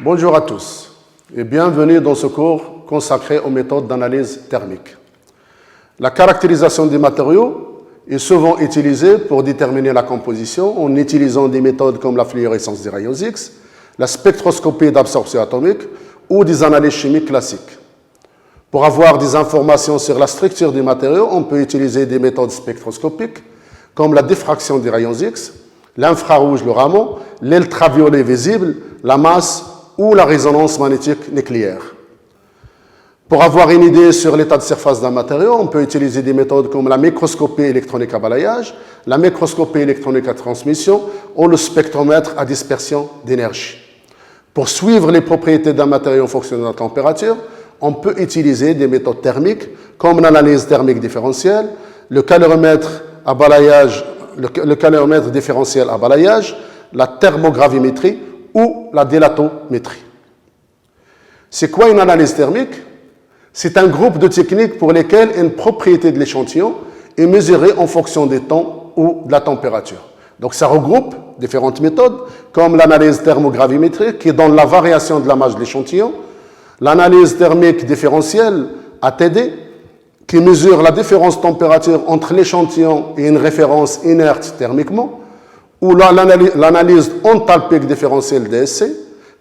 Bonjour à tous et bienvenue dans ce cours consacré aux méthodes d'analyse thermique. La caractérisation des matériaux est souvent utilisée pour déterminer la composition en utilisant des méthodes comme la fluorescence des rayons X, la spectroscopie d'absorption atomique ou des analyses chimiques classiques. Pour avoir des informations sur la structure des matériaux, on peut utiliser des méthodes spectroscopiques comme la diffraction des rayons X, l'infrarouge, le Raman, l'ultraviolet visible, la masse ou la résonance magnétique nucléaire. Pour avoir une idée sur l'état de surface d'un matériau, on peut utiliser des méthodes comme la microscopie électronique à balayage, la microscopie électronique à transmission ou le spectromètre à dispersion d'énergie. Pour suivre les propriétés d'un matériau en fonction de la température, on peut utiliser des méthodes thermiques comme l'analyse thermique différentielle, le caloromètre à balayage, le caloromètre différentiel à balayage, la thermogravimétrie ou la délatométrie. C'est quoi une analyse thermique? C'est un groupe de techniques pour lesquelles une propriété de l'échantillon est mesurée en fonction des temps ou de la température. Donc ça regroupe différentes méthodes, comme l'analyse thermogravimétrique qui donne la variation de la masse de l'échantillon, l'analyse thermique différentielle, ATD, qui mesure la différence de température entre l'échantillon et une référence inerte thermiquement, ou l'analyse enthalpique différentielle DSC,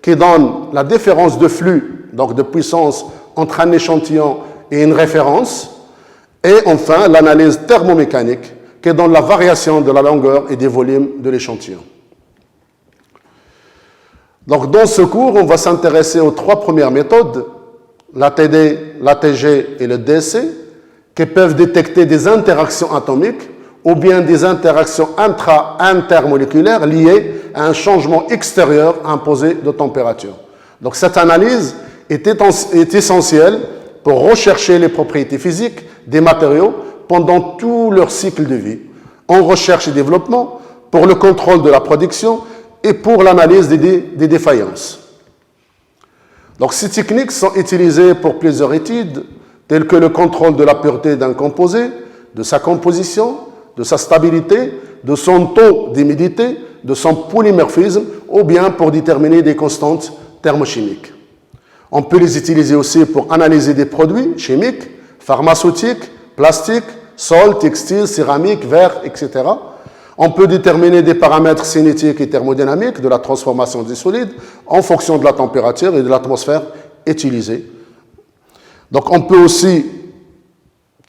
qui donne la différence de flux, donc de puissance, entre un échantillon et une référence, et enfin l'analyse thermomécanique, qui donne la variation de la longueur et des volumes de l'échantillon. Donc dans ce cours, on va s'intéresser aux trois premières méthodes, l'ATD, l'ATG et le DSC, qui peuvent détecter des interactions atomiques ou bien des interactions intermoléculaires liées à un changement extérieur imposé de température. Donc cette analyse est essentielle pour rechercher les propriétés physiques des matériaux pendant tout leur cycle de vie, en recherche et développement, pour le contrôle de la production et pour l'analyse des défaillances. Donc ces techniques sont utilisées pour plusieurs études, telles que le contrôle de la pureté d'un composé, de sa composition, de sa stabilité, de son taux d'humidité, de son polymorphisme, ou bien pour déterminer des constantes thermochimiques. On peut les utiliser aussi pour analyser des produits chimiques, pharmaceutiques, plastiques, sol, textiles, céramiques, verre, etc. On peut déterminer des paramètres cinétiques et thermodynamiques de la transformation des solides en fonction de la température et de l'atmosphère utilisée. Donc on peut aussi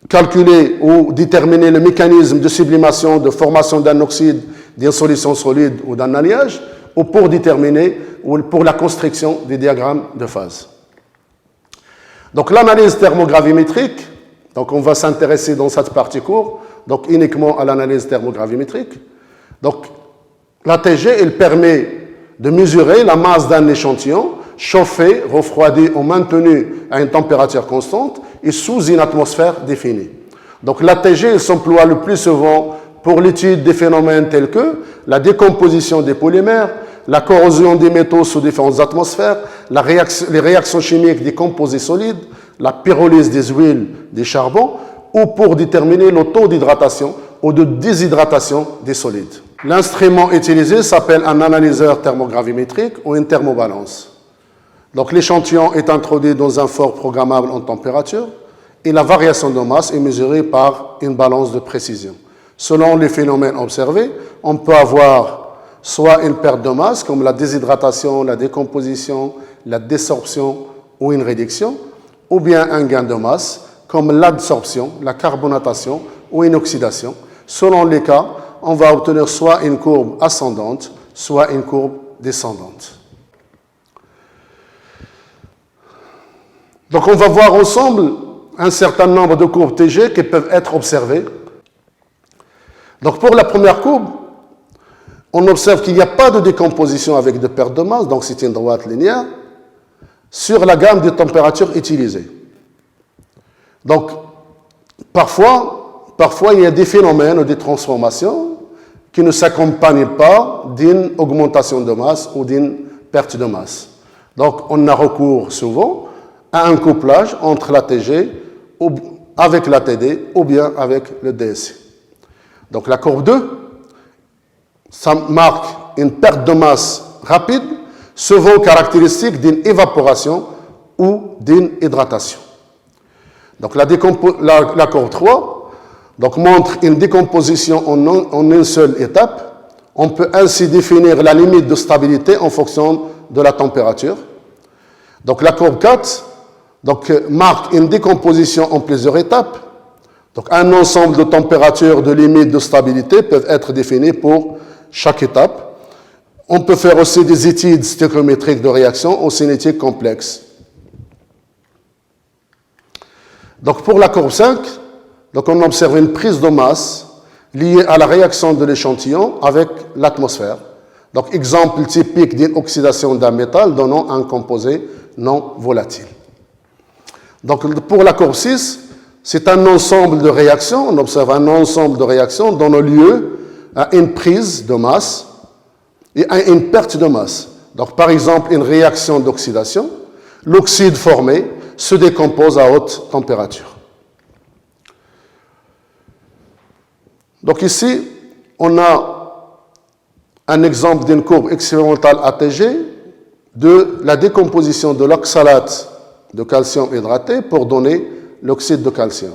calculer ou déterminer le mécanisme de sublimation, de formation d'un oxyde, d'une solution solide ou d'un alliage, ou pour déterminer ou pour la construction des diagrammes de phase. Donc l'analyse thermogravimétrique, donc on va s'intéresser dans cette partie court, donc uniquement à l'analyse thermogravimétrique. Donc l'ATG, elle permet de mesurer la masse d'un échantillon chauffé, refroidi ou maintenu à une température constante et sous une atmosphère définie. Donc l'ATG s'emploie le plus souvent pour l'étude des phénomènes tels que la décomposition des polymères, la corrosion des métaux sous différentes atmosphères, les réactions chimiques des composés solides, la pyrolyse des huiles, des charbons, ou pour déterminer le taux d'hydratation ou de déshydratation des solides. L'instrument utilisé s'appelle un analyseur thermogravimétrique ou une thermobalance. Donc l'échantillon est introduit dans un fort programmable en température et la variation de masse est mesurée par une balance de précision. Selon les phénomènes observés, on peut avoir soit une perte de masse comme la déshydratation, la décomposition, la désorption ou une réduction, ou bien un gain de masse comme l'adsorption, la carbonatation ou une oxydation. Selon les cas, on va obtenir soit une courbe ascendante, soit une courbe descendante. Donc on va voir ensemble un certain nombre de courbes TG qui peuvent être observées. Donc pour la première courbe, on observe qu'il n'y a pas de décomposition avec de perte de masse, donc c'est une droite linéaire, sur la gamme de températures utilisées. Donc parfois il y a des phénomènes ou des transformations qui ne s'accompagnent pas d'une augmentation de masse ou d'une perte de masse. Donc on a recours souvent à un couplage entre l'ATG avec l'ATD ou bien avec le DSC. Donc la courbe 2, ça marque une perte de masse rapide souvent caractéristiques d'une évaporation ou d'une hydratation. Donc la courbe 3 montre une décomposition en une seule étape. On peut ainsi définir la limite de stabilité en fonction de la température. Donc la courbe 4 marque une décomposition en plusieurs étapes. Donc un ensemble de températures de limite de stabilité peuvent être définies pour chaque étape. On peut faire aussi des études stéréométriques de réaction ou cinétiques complexes. Donc pour la courbe 5, on observe une prise de masse liée à la réaction de l'échantillon avec l'atmosphère. Donc exemple typique d'une oxydation d'un métal donnant un composé non volatile. Donc pour la courbe 6, c'est un ensemble de réactions, on observe un ensemble de réactions donnant lieu à une prise de masse et à une perte de masse. Donc par exemple, une réaction d'oxydation, l'oxyde formé se décompose à haute température. Donc ici, on a un exemple d'une courbe expérimentale ATG de la décomposition de l'oxalate de calcium hydraté pour donner l'oxyde de calcium.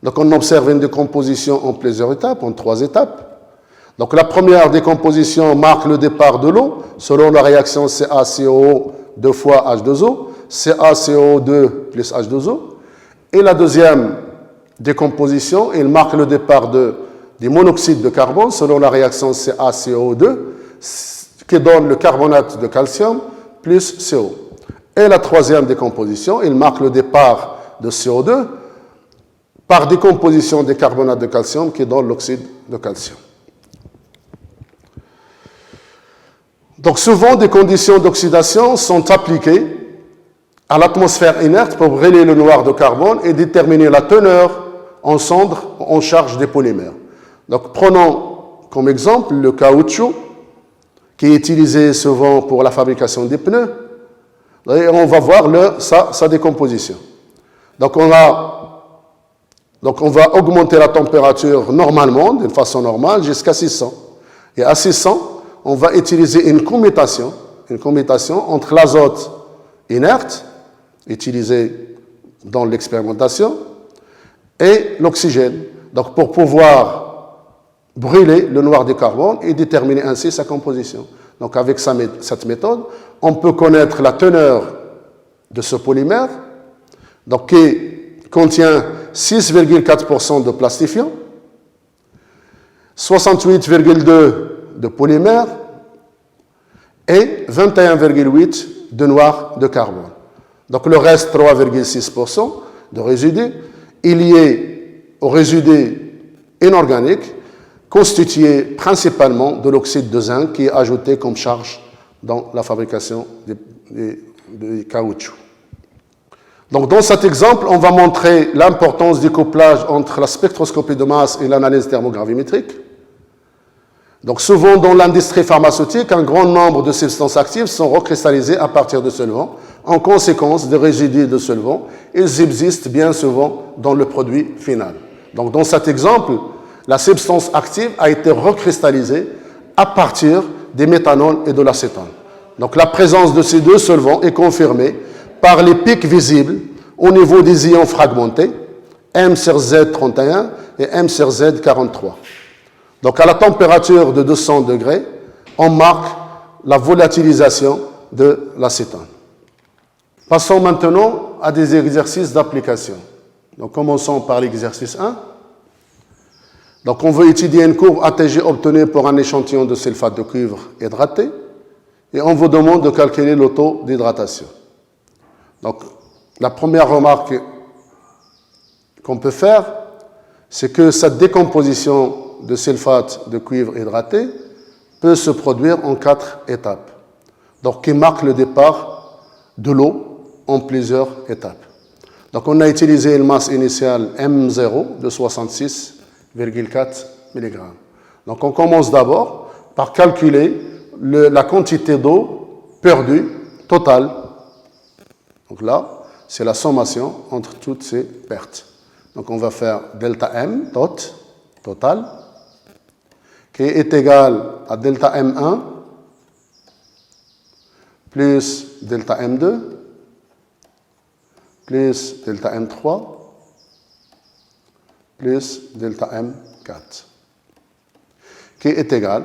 Donc on observe une décomposition en plusieurs étapes, en 3 étapes. Donc la première décomposition marque le départ de l'eau selon la réaction CaCO 2 fois H2O, CaCO2 plus H2O. Et la deuxième décomposition, il marque le départ du monoxyde de carbone selon la réaction CaCO2 qui donne le carbonate de calcium plus CO. Et la troisième décomposition, il marque le départ de CO2 par décomposition des carbonates de calcium qui donne l'oxyde de calcium. Donc souvent, des conditions d'oxydation sont appliquées à l'atmosphère inerte pour brûler le noir de carbone et déterminer la teneur en cendres en charge des polymères. Donc prenons comme exemple le caoutchouc qui est utilisé souvent pour la fabrication des pneus. Et on va voir sa décomposition. Donc on va augmenter la température normalement, d'une façon normale, jusqu'à 600. Et à 600, on va utiliser une commutation entre l'azote inerte, utilisé dans l'expérimentation, et l'oxygène. Donc pour pouvoir brûler le noir de carbone et déterminer ainsi sa composition. Donc avec cette méthode, on peut connaître la teneur de ce polymère, donc qui contient 6,4% de plastifiant, 68,2% de polymère et 21,8% de noir de carbone. Donc le reste, 3,6% de résidus, est lié aux résidus inorganiques constitués principalement de l'oxyde de zinc qui est ajouté comme charge dans la fabrication du caoutchouc. Donc dans cet exemple, on va montrer l'importance du couplage entre la spectroscopie de masse et l'analyse thermogravimétrique. Donc souvent dans l'industrie pharmaceutique, un grand nombre de substances actives sont recristallisées à partir de solvants. En conséquence des résidus de solvants, ils existent bien souvent dans le produit final. Donc dans cet exemple, la substance active a été recristallisée à partir des méthanol et de l'acétone. Donc la présence de ces deux solvants est confirmée par les pics visibles au niveau des ions fragmentés, M sur Z31 et M sur Z43. Donc à la température de 200 degrés, on marque la volatilisation de l'acétone. Passons maintenant à des exercices d'application. Donc commençons par l'exercice 1. Donc on veut étudier une courbe ATG obtenue pour un échantillon de sulfate de cuivre hydraté et on vous demande de calculer le taux d'hydratation. Donc la première remarque qu'on peut faire, c'est que cette décomposition de sulfate de cuivre hydraté peut se produire en 4 étapes, donc qui marque le départ de l'eau en plusieurs étapes. Donc on a utilisé une masse initiale M0 de 66,4 mg. Donc on commence d'abord par calculer la quantité d'eau perdue totale. Donc là, c'est la sommation entre toutes ces pertes. Donc on va faire delta M, total, qui est égal à delta M1 plus plus delta M2 plus delta M3 plus delta M4 qui est égal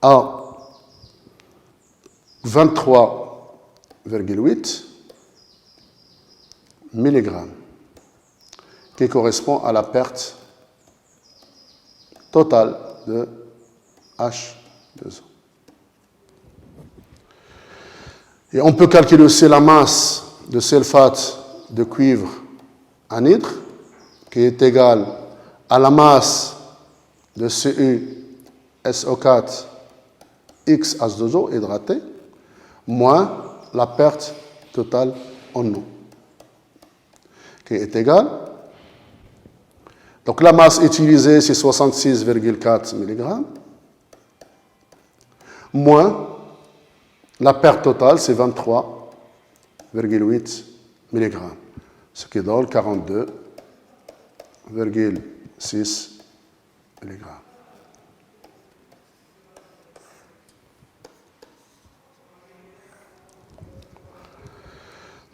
à 23,8 mg qui correspond à la perte totale de H2O. Et on peut calculer aussi la masse de sulfate de cuivre anhydre qui est égale à la masse de CuSO4 XH2O hydraté moins la perte totale en eau qui est égale. Donc la masse utilisée c'est 66,4 mg moins la perte totale c'est 23,8 mg, ce qui donne 42,6 mg.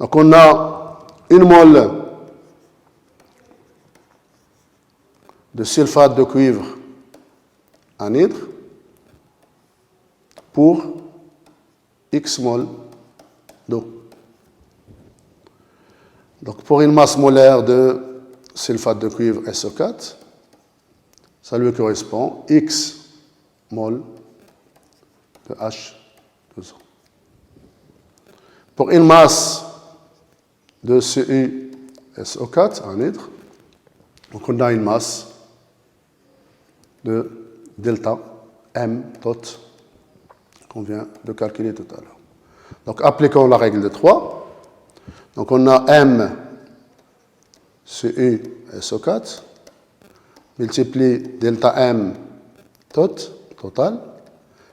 Donc on a une mole de sulfate de cuivre anhydre pour X mol d'eau. Donc pour une masse molaire de sulfate de cuivre SO4, ça lui correspond X mol de H2O. Pour une masse de CuSO4 anhydre, donc on a une masse de delta M tot qu'on vient de calculer tout à l'heure. Donc appliquons la règle de 3. Donc on a M CuSO4 multiplie delta M total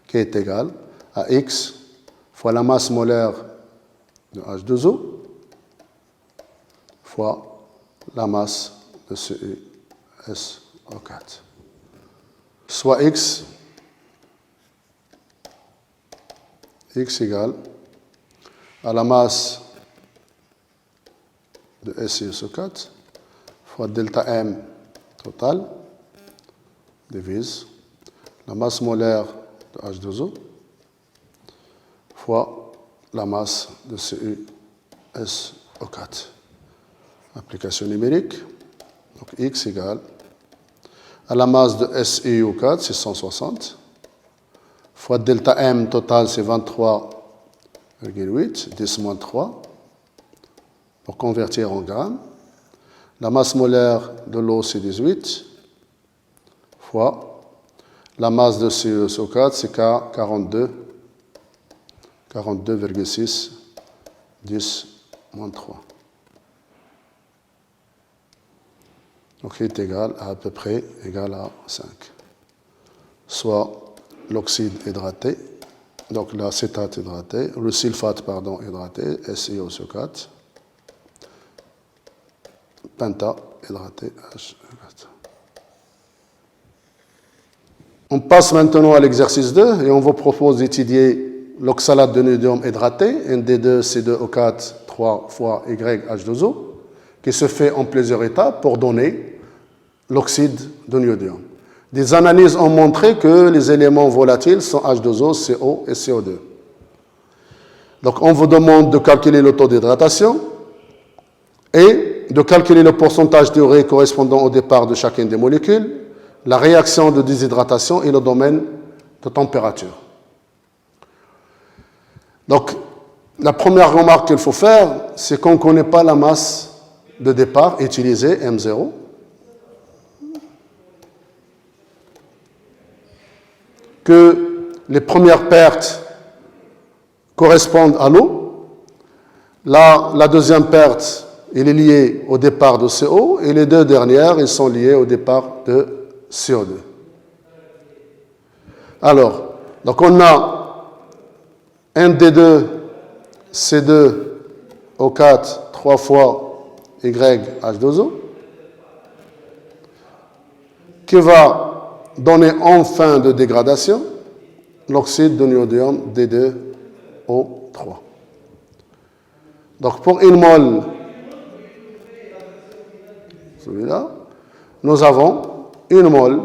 qui est égal à X fois la masse molaire de H2O fois la masse de CuSO4. Soit X égale à la masse de SiSO4 fois delta M total divise la masse molaire de H2O fois la masse de CuSO4. Application numérique, donc X égale à la masse de SiO4, c'est 160, fois delta M total, c'est 23,8, 10 moins 3, pour convertir en grammes. La masse molaire de l'eau, c'est 18, fois la masse de CuSO4, c'est 42,6, 10 moins 3. Donc, il est égal à peu près égal à 5. Soit l'oxyde hydraté, donc l'acétate hydraté, le sulfate hydraté, SiO4, penta hydraté, H4. On passe maintenant à l'exercice 2 et on vous propose d'étudier l'oxalate de niobium hydraté, ND2C2O4 3 fois YH2O, qui se fait en plusieurs étapes pour donner l'oxyde de niobium. Des analyses ont montré que les éléments volatiles sont H2O, CO et CO2. Donc on vous demande de calculer le taux d'hydratation et de calculer le pourcentage d'urée correspondant au départ de chacune des molécules, la réaction de déshydratation et le domaine de température. Donc la première remarque qu'il faut faire, c'est qu'on ne connaît pas la masse de départ utilisée, M0. Que les premières pertes correspondent à l'eau. La deuxième perte, elle est liée au départ de CO et les deux dernières, elles sont liées au départ de CO2. Alors, donc on a un D2, C2, O4, 3 fois YH2O, qui va donner en fin de dégradation l'oxyde de niobium D2O4. 3. Donc pour une mole, celui-là, nous avons une mole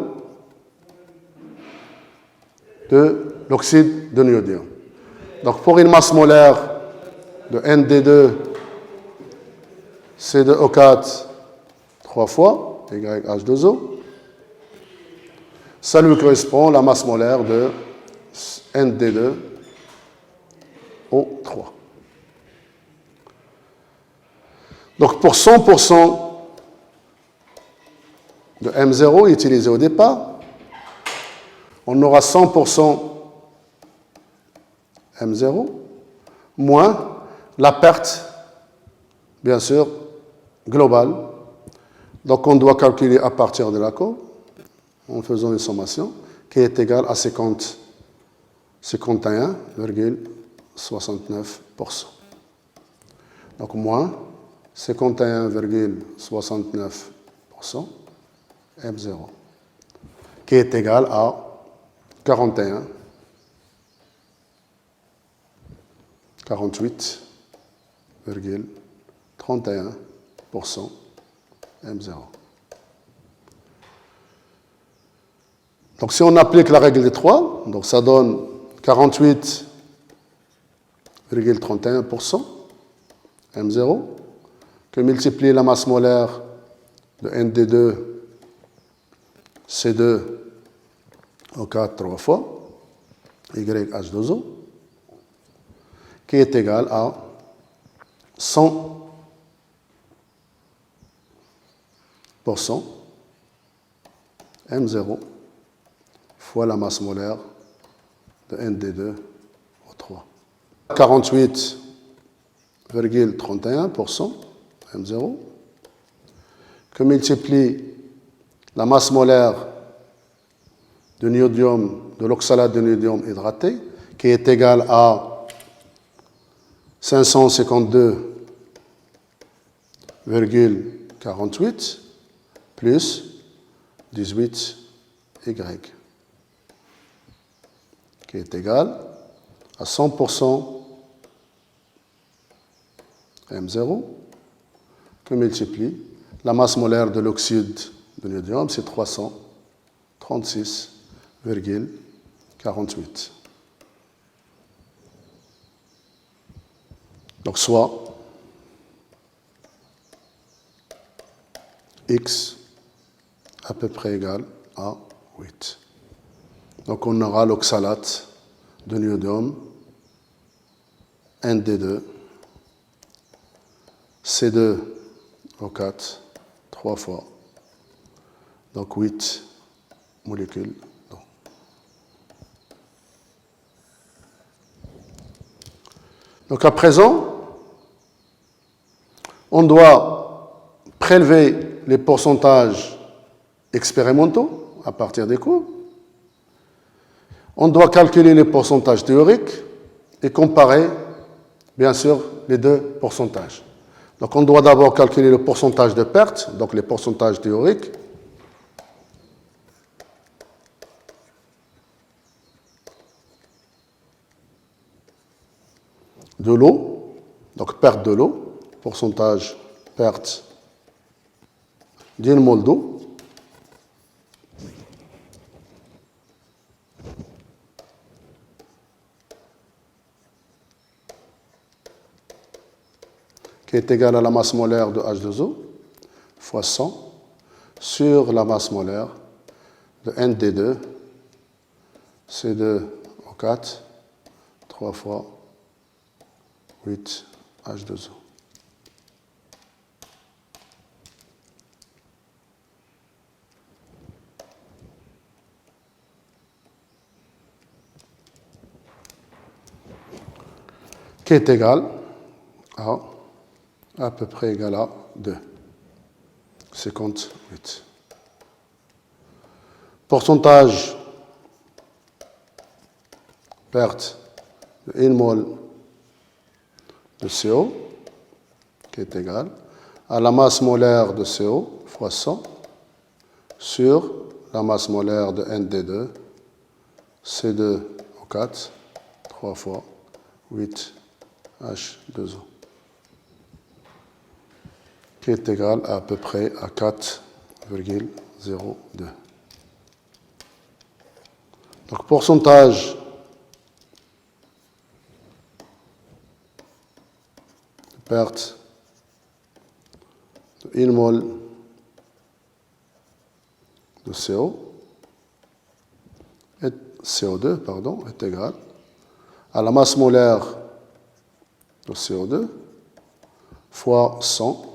de l'oxyde de niobium. Donc pour une masse molaire de ND2, C2O4, 3 fois, YH2O, ça lui correspond à la masse molaire de ND2O3. Donc pour 100% de M0 utilisé au départ, on aura 100% M0 moins la perte, bien sûr, globale. Donc on doit calculer à partir de la courbe, en faisant une sommation, qui est égale à 51,69%. Donc moins 51,69% M0, qui est égal à 48,31% M0. Donc si on applique la règle des 3, donc ça donne 48,31% M0, que multiplie la masse molaire de ND2 C2O4 3 fois, YH2O, qui est égal à 100% M0 fois la masse molaire de ND2O3. 48,31% M0, que multiplie la masse molaire de niobium, de l'oxalate de niobium hydraté, qui est égale à 552,48 plus 18Y, qui est égal à 100% M0, que multiplie la masse molaire de l'oxyde de niobium, c'est 336,48. Donc soit X à peu près égal à 8. Donc on aura l'oxalate de niobium ND2 C2O4 3 fois, donc 8 molécules d'eau. Donc à présent, on doit prélever les pourcentages expérimentaux à partir des courbes. On doit calculer les pourcentages théoriques et comparer, bien sûr, les deux pourcentages. Donc on doit d'abord calculer le pourcentage de perte, donc les pourcentages théoriques. De l'eau, donc perte de l'eau, pourcentage perte d'une mole d'eau. Qui est égal à la masse molaire de H2O fois 100 sur la masse molaire de ND2 C2O4 3 fois 8 H2O. Qui est égal à peu près égal à 2, 58. Pourcentage perte de 1 mol de CO, qui est égal à la masse molaire de CO fois 100 sur la masse molaire de ND2 C2O4 3 fois 8 H2O, qui est égal à peu près à 4,02. Donc, pourcentage de perte de 1 mol de CO2 est égal à la masse molaire de CO2 fois 100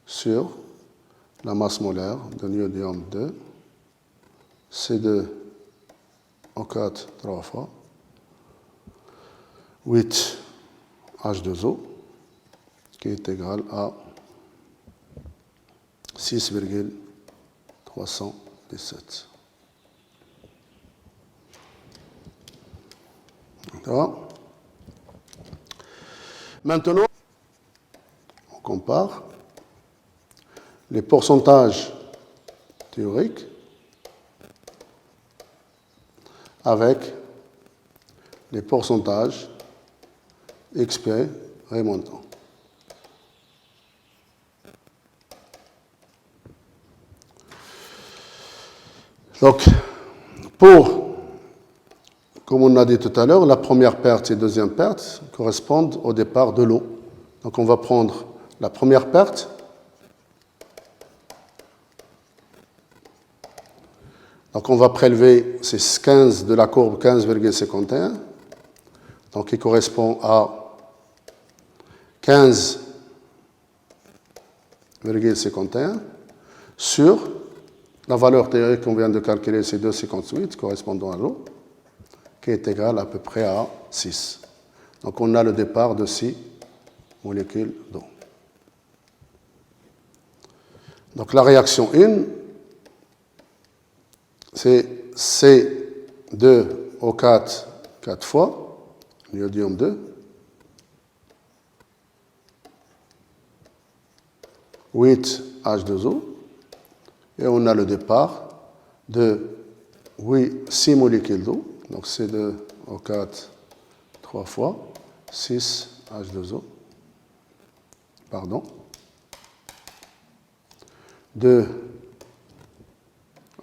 sur la masse molaire de niobium 2, C2O4 3 fois 8 H2O, qui est égal à 6,317. D'accord. Maintenant, on compare les pourcentages théoriques avec les pourcentages expérimentaux. Donc, comme on a dit tout à l'heure, la première perte et la deuxième perte correspondent au départ de l'eau. Donc, on va prendre la première perte. Donc, on va prélever ces 15 de la courbe 15,51, donc qui correspond à 15,51 sur la valeur théorique qu'on vient de calculer, c'est 2,58 correspondant à l'eau, qui est égal à peu près à 6. Donc on a le départ de 6 molécules d'eau. Donc la réaction 1, c'est C2O4 4 fois, l'iodium 2, 8 H2O, et on a le départ de 6 molécules d'eau, donc C2O4 3 fois 6 H2O, 2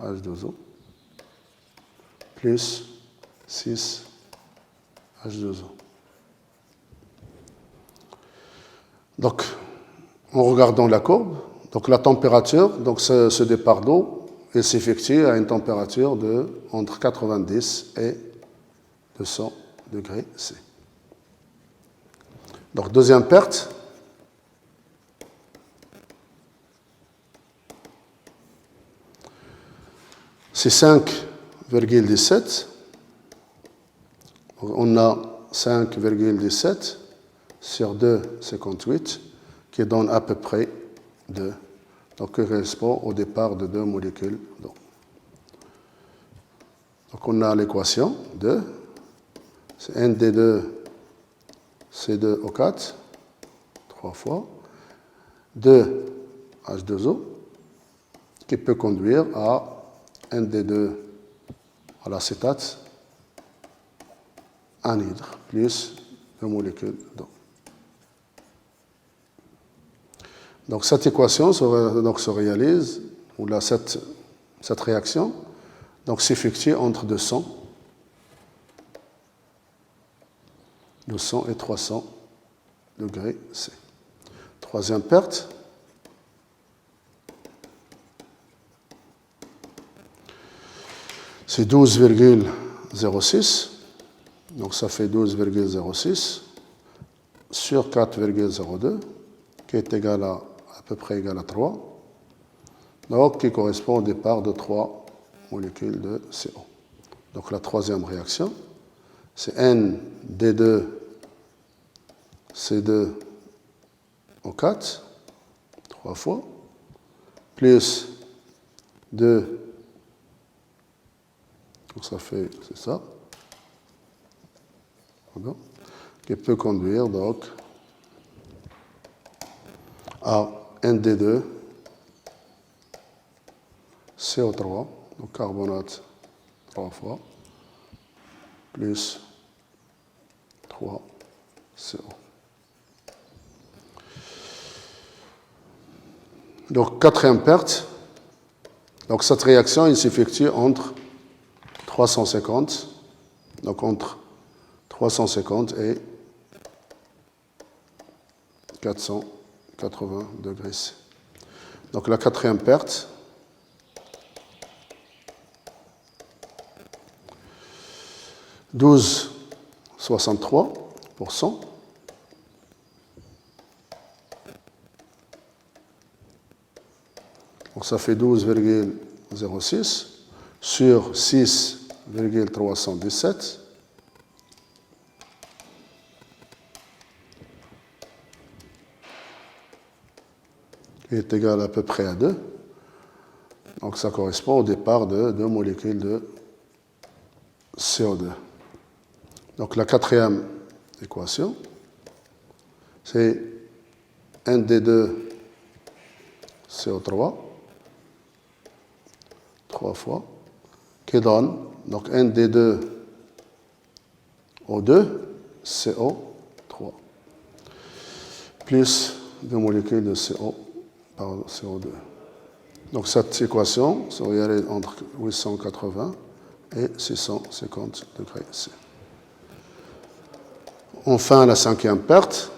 H2O plus 6 H2O. Donc, en regardant la courbe, donc la température, donc ce départ d'eau, il s'effectue à une température de entre 90 et 200 degrés C. Donc, deuxième perte. C'est 5,17. On a 5,17 sur 2,58 qui donne à peu près 2. Donc, qui correspond au départ de 2 molécules d'eau. Donc, on a l'équation 2. C'est ND2 C2O4 3 fois 2 H2O qui peut conduire à ND2 à l'acétate anhydre plus 2 molécules d'eau. Donc cette équation se réalise, ou là, cette réaction s'effectue entre 200 et 300 degrés C. Troisième perte. C'est 12,06. Donc ça fait 12,06 sur 4,02 qui est égal à peu près égal à 3. Donc qui correspond au départ de 3 molécules de CO. Donc la troisième réaction, c'est ND2 C2O4 3 fois plus 2. Donc ça fait, c'est ça, qui peut conduire donc à ND2 CO3, donc carbonate 3 fois, plus 3 CO. Donc, quatrième perte. Donc, cette réaction, il s'effectue entre 350, donc entre 350 et 480 degrés C. Donc, la quatrième perte, « 12,63%. Donc ça fait 12,06 sur 6,317 qui est égal à peu près à 2. Donc ça correspond au départ de 2 molécules de CO2. Donc la quatrième équation, c'est ND2 CO3, 3 fois, qui donne donc ND2 O2 CO3, plus 2 molécules de CO2. Donc cette équation serait entre 880 et 650 degrés C. Enfin, la cinquième perte.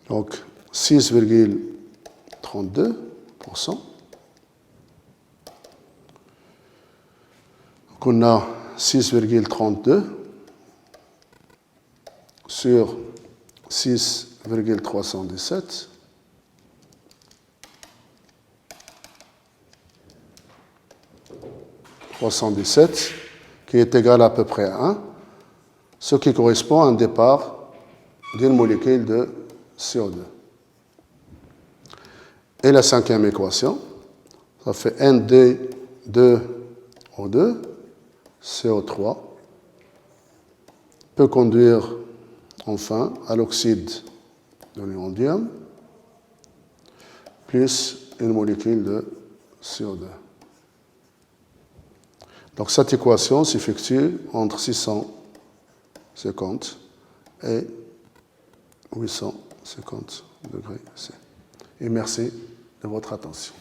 Donc 6,32%. Donc on a 6,32 sur 6,317. Qui est égal à peu près à 1, ce qui correspond à un départ d'une molécule de CO2. Et la cinquième équation, ça fait ND2O2 CO3 peut conduire enfin à l'oxyde de l'iondium plus une molécule de CO2. Donc cette équation s'effectue entre 650 et 850 degrés C. Et merci de votre attention.